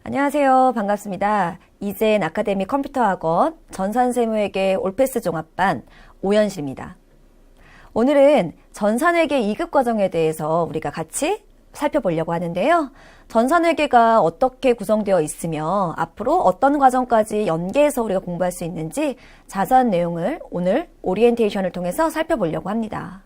안녕하세요. 반갑습니다. 이젠 아카데미 컴퓨터학원 전산세무회계 올패스 종합반 오연실입니다. 오늘은 전산회계 2급 과정에 대해서 우리가 같이 살펴보려고 하는데요. 전산회계가 어떻게 구성되어 있으며 앞으로 어떤 과정까지 연계해서 우리가 공부할 수 있는지 자세한 내용을 오늘 오리엔테이션을 통해서 살펴보려고 합니다.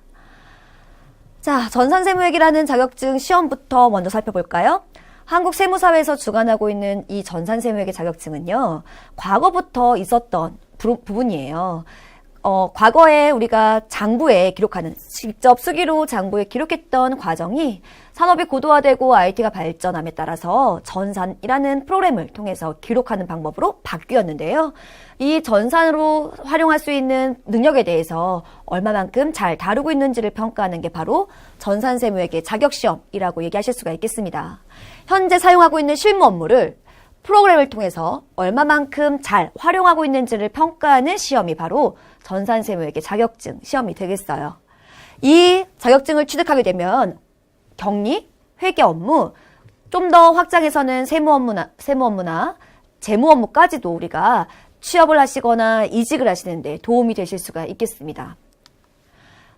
자, 전산세무회계라는 자격증 시험부터 먼저 살펴볼까요? 한국세무사회에서 주관하고 있는 이 전산세무회계 자격증은요, 과거부터 있었던 부분이에요. 과거에 우리가 장부에 기록하는, 직접 수기로 장부에 기록했던 과정이 산업이 고도화되고 IT가 발전함에 따라서 전산이라는 프로그램을 통해서 기록하는 방법으로 바뀌었는데요. 이 전산으로 활용할 수 있는 능력에 대해서 얼마만큼 잘 다루고 있는지를 평가하는 게 바로 전산세무회계 자격시험이라고 얘기하실 수가 있겠습니다. 현재 사용하고 있는 실무 업무를 프로그램을 통해서 얼마만큼 잘 활용하고 있는지를 평가하는 시험이 바로 전산세무회계 자격증 시험이 되겠어요. 이 자격증을 취득하게 되면 격리, 회계 업무, 좀 더 확장해서는 세무 업무나 재무 업무까지도 우리가 취업을 하시거나 이직을 하시는데 도움이 되실 수가 있겠습니다.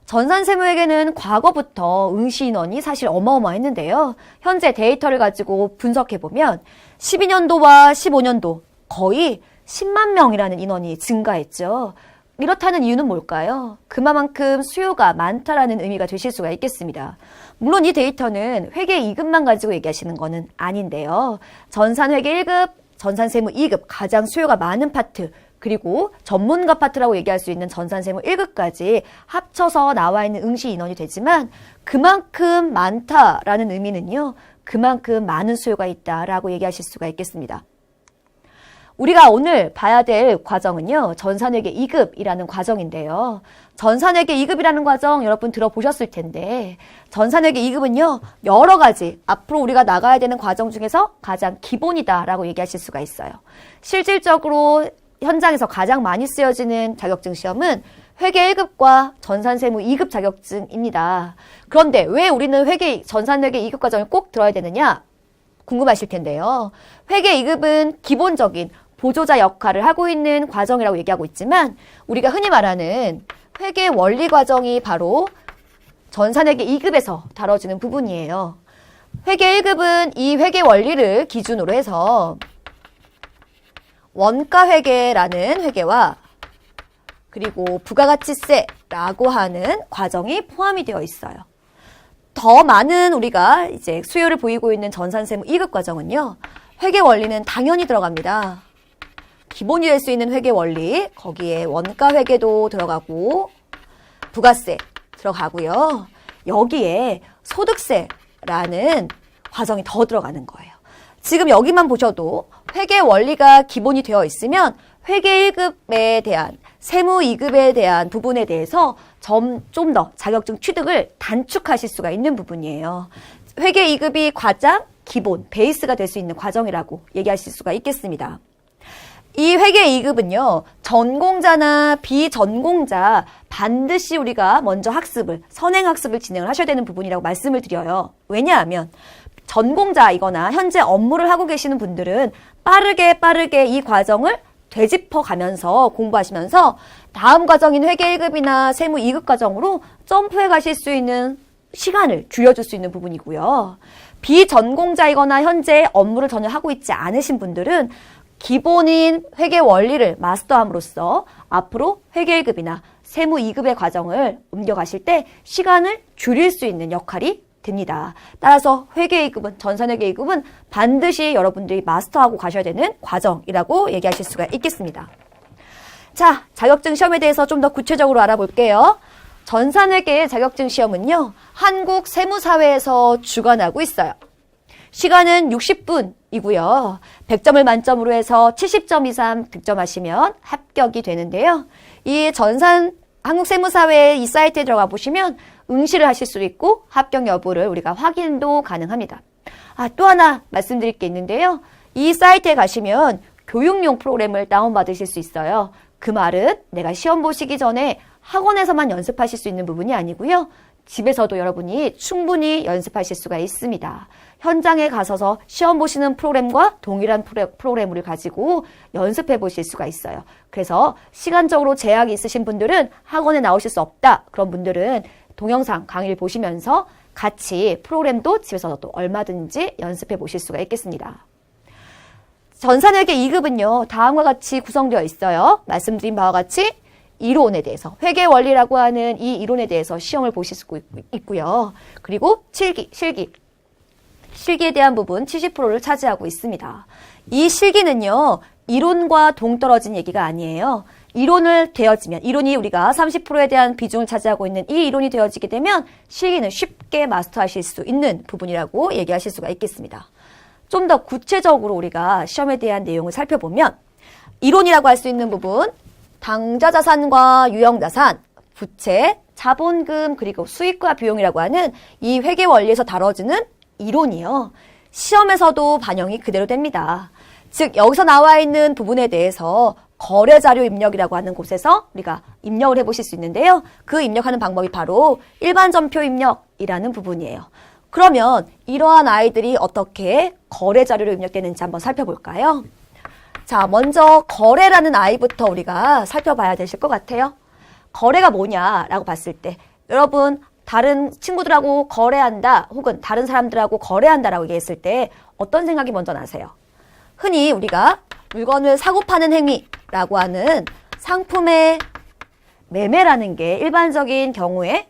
전산세무회계는 과거부터 응시 인원이 사실 어마어마했는데요. 현재 데이터를 가지고 분석해보면 12년도와 15년도 거의 10만 명이라는 인원이 증가했죠. 이렇다는 이유는 뭘까요? 그만큼 수요가 많다라는 의미가 되실 수가 있겠습니다. 물론 이 데이터는 회계 2급만 가지고 얘기하시는 거는 아닌데요. 전산회계 1급, 전산세무 2급 가장 수요가 많은 파트, 그리고 전문가 파트라고 얘기할 수 있는 전산세무 1급까지 합쳐서 나와 있는 응시 인원이 되지만 그만큼 많다라는 의미는요. 그만큼 많은 수요가 있다라고 얘기하실 수가 있겠습니다. 우리가 오늘 봐야 될 과정은요. 전산회계 2급이라는 과정인데요. 전산회계 2급이라는 과정 여러분 들어보셨을 텐데 전산회계 2급은요. 여러 가지 앞으로 우리가 나가야 되는 과정 중에서 가장 기본이다라고 얘기하실 수가 있어요. 실질적으로 현장에서 가장 많이 쓰여지는 자격증 시험은 회계 1급과 전산세무 2급 자격증입니다. 그런데 왜 우리는 전산회계 2급 과정을 꼭 들어야 되느냐? 궁금하실 텐데요. 회계 2급은 기본적인 보조자 역할을 하고 있는 과정이라고 얘기하고 있지만 우리가 흔히 말하는 회계 원리 과정이 바로 전산회계 2급에서 다뤄지는 부분이에요. 회계 1급은 이 회계 원리를 기준으로 해서 원가회계라는 회계와 그리고 부가가치세라고 하는 과정이 포함이 되어 있어요. 더 많은 우리가 이제 수요를 보이고 있는 전산세무 2급 과정은요. 회계 원리는 당연히 들어갑니다. 기본이 될 수 있는 회계 원리, 거기에 원가회계도 들어가고 부가세 들어가고요. 여기에 소득세라는 과정이 더 들어가는 거예요. 지금 여기만 보셔도 회계 원리가 기본이 되어 있으면 회계 1급에 대한 세무 2급에 대한 부분에 대해서 좀 더 자격증 취득을 단축하실 수가 있는 부분이에요. 회계 2급이 가장 기본, 베이스가 될 수 있는 과정이라고 얘기하실 수가 있겠습니다. 이 회계 2급은요. 전공자나 비전공자 반드시 우리가 먼저 선행학습을 진행을 하셔야 되는 부분이라고 말씀을 드려요. 왜냐하면 전공자이거나 현재 업무를 하고 계시는 분들은 빠르게 이 과정을 되짚어 가면서 공부하시면서 다음 과정인 회계 1급이나 세무 2급 과정으로 점프해 가실 수 있는 시간을 줄여줄 수 있는 부분이고요. 비전공자이거나 현재 업무를 전혀 하고 있지 않으신 분들은 기본인 회계 원리를 마스터함으로써 앞으로 회계 1급이나 세무 2급의 과정을 옮겨가실 때 시간을 줄일 수 있는 역할이 됩니다. 따라서 회계 2급은, 전산회계 2급은 반드시 여러분들이 마스터하고 가셔야 되는 과정이라고 얘기하실 수가 있겠습니다. 자, 자격증 시험에 대해서 좀 더 구체적으로 알아볼게요. 전산회계 자격증 시험은요, 한국세무사회에서 주관하고 있어요. 시간은 60분이고요. 100점을 만점으로 해서 70점 이상 득점하시면 합격이 되는데요. 이 한국세무사회 이 사이트에 들어가 보시면 응시를 하실 수 있고 합격 여부를 우리가 확인도 가능합니다. 또 하나 말씀드릴 게 있는데요. 이 사이트에 가시면 교육용 프로그램을 다운받으실 수 있어요. 그 말은 내가 시험 보시기 전에 학원에서만 연습하실 수 있는 부분이 아니고요. 집에서도 여러분이 충분히 연습하실 수가 있습니다. 현장에 가셔서 시험 보시는 프로그램과 동일한 프로그램을 가지고 연습해 보실 수가 있어요. 그래서 시간적으로 제약이 있으신 분들은 학원에 나오실 수 없다. 그런 분들은 동영상 강의를 보시면서 같이 프로그램도 집에서도 얼마든지 연습해 보실 수가 있겠습니다. 전산회계 2급은요. 다음과 같이 구성되어 있어요. 말씀드린 바와 같이 이론에 대해서, 회계 원리라고 하는 이 이론에 대해서 시험을 보실 수 있고요. 그리고 실기에 대한 부분 70%를 차지하고 있습니다. 이 실기는요. 이론과 동떨어진 얘기가 아니에요. 이론이 우리가 30%에 대한 비중을 차지하고 있는 이 이론이 되어지게 되면 실기는 쉽게 마스터하실 수 있는 부분이라고 얘기하실 수가 있겠습니다. 좀 더 구체적으로 우리가 시험에 대한 내용을 살펴보면 이론이라고 할 수 있는 부분, 당좌자산과 유형자산, 부채, 자본금, 그리고 수익과 비용이라고 하는 이 회계 원리에서 다뤄지는 이론이요. 시험에서도 반영이 그대로 됩니다. 즉 여기서 나와 있는 부분에 대해서 거래자료 입력이라고 하는 곳에서 우리가 입력을 해보실 수 있는데요. 그 입력하는 방법이 바로 일반전표 입력이라는 부분이에요. 그러면 이러한 아이들이 어떻게 거래자료로 입력되는지 한번 살펴볼까요? 자, 먼저 거래라는 아이부터 우리가 살펴봐야 되실 것 같아요. 거래가 뭐냐라고 봤을 때 여러분 다른 친구들하고 거래한다 혹은 다른 사람들하고 거래한다라고 얘기했을 때 어떤 생각이 먼저 나세요? 흔히 우리가 물건을 사고 파는 행위라고 하는 상품의 매매라는 게 일반적인 경우에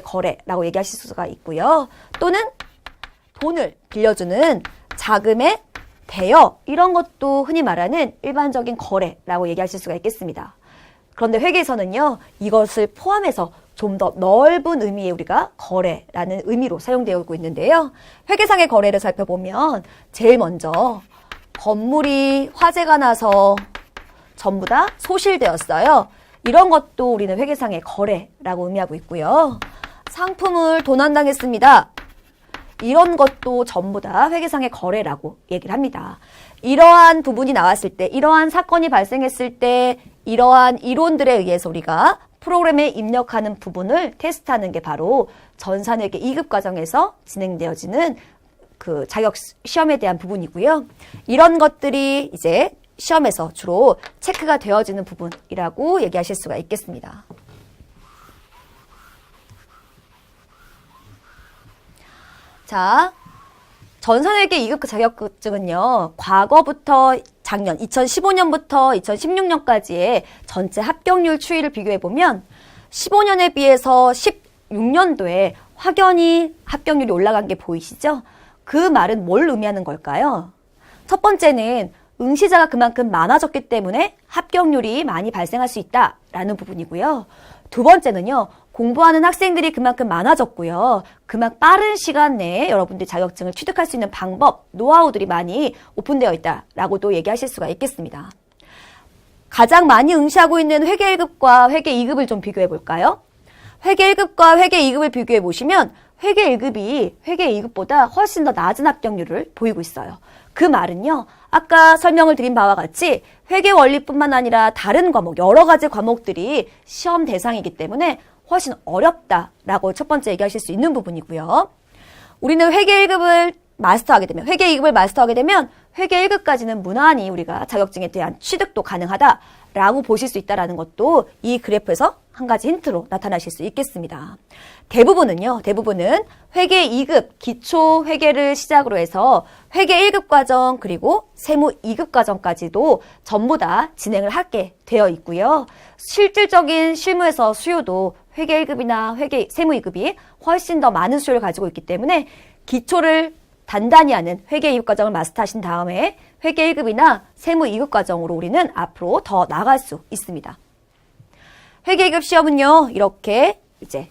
거래라고 얘기하실 수가 있고요. 또는 돈을 빌려주는 자금의 대여, 이런 것도 흔히 말하는 일반적인 거래라고 얘기하실 수가 있겠습니다. 그런데 회계에서는요, 이것을 포함해서 좀 더 넓은 의미의 우리가 거래라는 의미로 사용되고 있는데요. 회계상의 거래를 살펴보면 제일 먼저 건물이 화재가 나서 전부 다 소실되었어요. 이런 것도 우리는 회계상의 거래라고 의미하고 있고요. 상품을 도난당했습니다. 이런 것도 전부 다 회계상의 거래라고 얘기를 합니다. 이러한 부분이 나왔을 때, 이러한 사건이 발생했을 때 이러한 이론들에 의해서 우리가 프로그램에 입력하는 부분을 테스트하는 게 바로 전산회계 2급 과정에서 진행되어지는 그 자격 시험에 대한 부분이고요. 이런 것들이 이제 시험에서 주로 체크가 되어지는 부분이라고 얘기하실 수가 있겠습니다. 자, 전산회계 2급 자격증은요, 과거부터 작년 2015년부터 2016년까지의 전체 합격률 추이를 비교해보면 15년에 비해서 16년도에 확연히 합격률이 올라간 게 보이시죠? 그 말은 뭘 의미하는 걸까요? 첫 번째는 응시자가 그만큼 많아졌기 때문에 합격률이 많이 발생할 수 있다라는 부분이고요. 두 번째는요, 공부하는 학생들이 그만큼 많아졌고요. 그만큼 빠른 시간 내에 여러분들이 자격증을 취득할 수 있는 방법, 노하우들이 많이 오픈되어 있다라고도 얘기하실 수가 있겠습니다. 가장 많이 응시하고 있는 회계 1급과 회계 2급을 좀 비교해 볼까요? 회계 1급과 회계 2급을 비교해 보시면 회계 1급이 회계 2급보다 훨씬 더 낮은 합격률을 보이고 있어요. 그 말은요, 아까 설명을 드린 바와 같이 회계 원리뿐만 아니라 다른 과목, 여러 가지 과목들이 시험 대상이기 때문에 훨씬 어렵다라고 첫 번째 얘기하실 수 있는 부분이고요. 우리는 회계 1급을 마스터하게 되면, 회계 2급을 마스터하게 되면 회계 1급까지는 무난히 우리가 자격증에 대한 취득도 가능하다라고 보실 수 있다는 것도 이 그래프에서 한 가지 힌트로 나타나실 수 있겠습니다. 대부분은 회계 2급 기초 회계를 시작으로 해서 회계 1급 과정 그리고 세무 2급 과정까지도 전부 다 진행을 하게 되어 있고요. 실질적인 실무에서 수요도 회계 1급이나 세무 2급이 훨씬 더 많은 수요를 가지고 있기 때문에 기초를 단단히 하는 회계 2급 과정을 마스터하신 다음에 회계 1급이나 세무 2급 과정으로 우리는 앞으로 더 나갈 수 있습니다. 회계 2급 시험은요, 이렇게 이제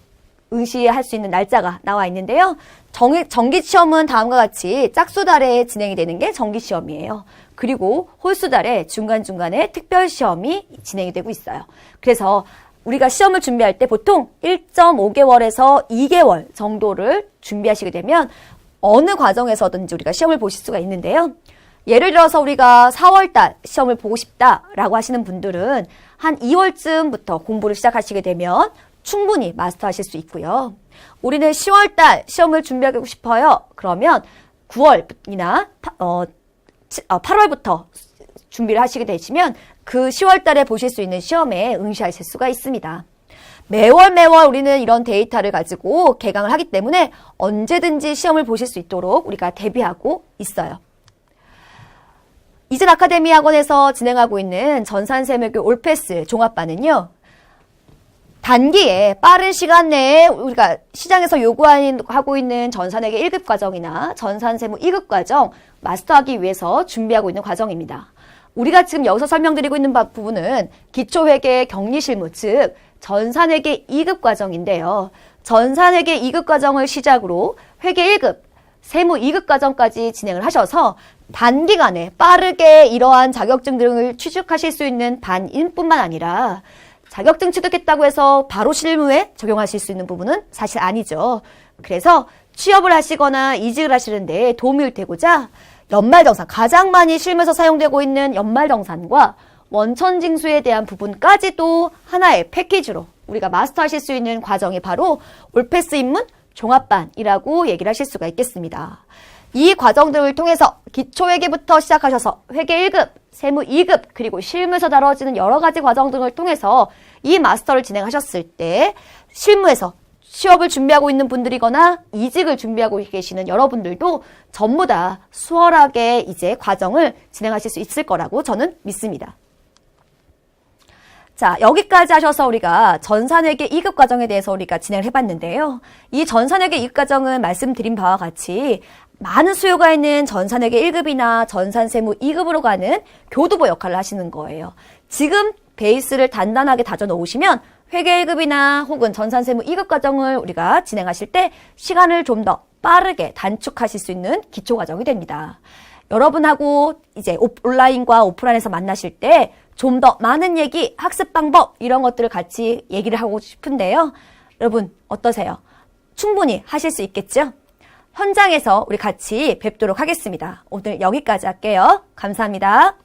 응시할 수 있는 날짜가 나와 있는데요. 정기 시험은 다음과 같이 짝수달에 진행이 되는 게 정기 시험이에요. 그리고 홀수달에 중간중간에 특별 시험이 진행이 되고 있어요. 그래서 우리가 시험을 준비할 때 보통 1.5개월에서 2개월 정도를 준비하시게 되면 어느 과정에서든지 우리가 시험을 보실 수가 있는데요. 예를 들어서 우리가 4월달 시험을 보고 싶다라고 하시는 분들은 한 2월쯤부터 공부를 시작하시게 되면 충분히 마스터하실 수 있고요. 우리는 10월달 시험을 준비하고 싶어요. 그러면 9월이나 8월부터 준비를 하시게 되시면 그 10월달에 보실 수 있는 시험에 응시하실 수가 있습니다. 매월 우리는 이런 데이터를 가지고 개강을 하기 때문에 언제든지 시험을 보실 수 있도록 우리가 대비하고 있어요. 이진 아카데미 학원에서 진행하고 있는 전산세무교 올패스 종합반은요. 단기에 빠른 시간 내에 우리가 시장에서 요구하고 있는 전산회계 1급 과정이나 전산세무 2급 과정 마스터하기 위해서 준비하고 있는 과정입니다. 우리가 지금 여기서 설명드리고 있는 부분은 기초회계 격리실무, 즉 전산회계 2급 과정인데요. 전산회계 2급 과정을 시작으로 회계 1급, 세무 2급 과정까지 진행을 하셔서 단기간에 빠르게 이러한 자격증 등을 취득하실 수 있는 반인뿐만 아니라 자격증 취득했다고 해서 바로 실무에 적용하실 수 있는 부분은 사실 아니죠. 그래서 취업을 하시거나 이직을 하시는데 도움이 되고자 연말정산, 가장 많이 실무에서 사용되고 있는 연말정산과 원천징수에 대한 부분까지도 하나의 패키지로 우리가 마스터하실 수 있는 과정이 바로 올패스 입문 종합반이라고 얘기를 하실 수가 있겠습니다. 이 과정들을 통해서 기초회계부터 시작하셔서 회계 1급, 세무 2급, 그리고 실무에서 다뤄지는 여러 가지 과정 등을 통해서 이 마스터를 진행하셨을 때 실무에서 취업을 준비하고 있는 분들이거나 이직을 준비하고 계시는 여러분들도 전부 다 수월하게 이제 과정을 진행하실 수 있을 거라고 저는 믿습니다. 자, 여기까지 하셔서 우리가 전산회계 2급 과정에 대해서 우리가 진행을 해봤는데요. 이 전산회계 2급 과정은 말씀드린 바와 같이 많은 수요가 있는 전산회계 1급이나 전산세무 2급으로 가는 교두보 역할을 하시는 거예요. 지금 베이스를 단단하게 다져 놓으시면 회계 1급이나 혹은 전산세무 2급 과정을 우리가 진행하실 때 시간을 좀 더 빠르게 단축하실 수 있는 기초 과정이 됩니다. 여러분하고 이제 온라인과 오프라인에서 만나실 때 좀 더 많은 얘기, 학습 방법 이런 것들을 같이 얘기를 하고 싶은데요. 여러분 어떠세요? 충분히 하실 수 있겠죠? 현장에서 우리 같이 뵙도록 하겠습니다. 오늘 여기까지 할게요. 감사합니다.